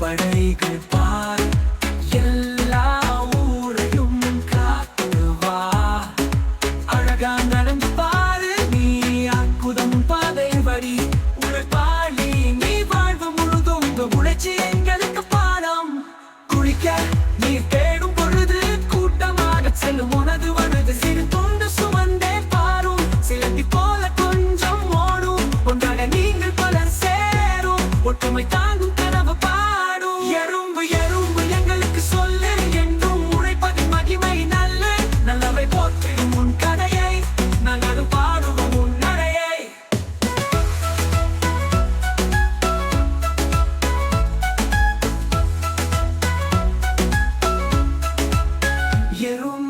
படைகள் பார், எல்லா ஊரையும் காத்து வா. அழகா நடந்து பாரு நீ, அற்புதம் பாதை வழி. உழைப்பாளி நீ, வாழ்வு முழுதும் உழைச்சி எங்களுக்கு பாடம். குளிக்க நீர் தேடும் பொழுது கூட்டமாக செல்லும் உனது வலது. சிறு துண்டு சுமந்தே பாரும், சிலந்தி போல கொஞ்சம் ஓடும். ஒன்றாக நீங்கள் பல சேரும், ஒற்றுமை தாங்கும் கனவு பாடும். எறும்பு எறும்பு எங்களுக்கு சொல்லு, என்றும் உழைப்பதின் மகிமை நல்ல. நல்லவை போற்றிடும் உன் கதையை, நாங்களும் பாடுவோம் உன் நடையை. எறும்பு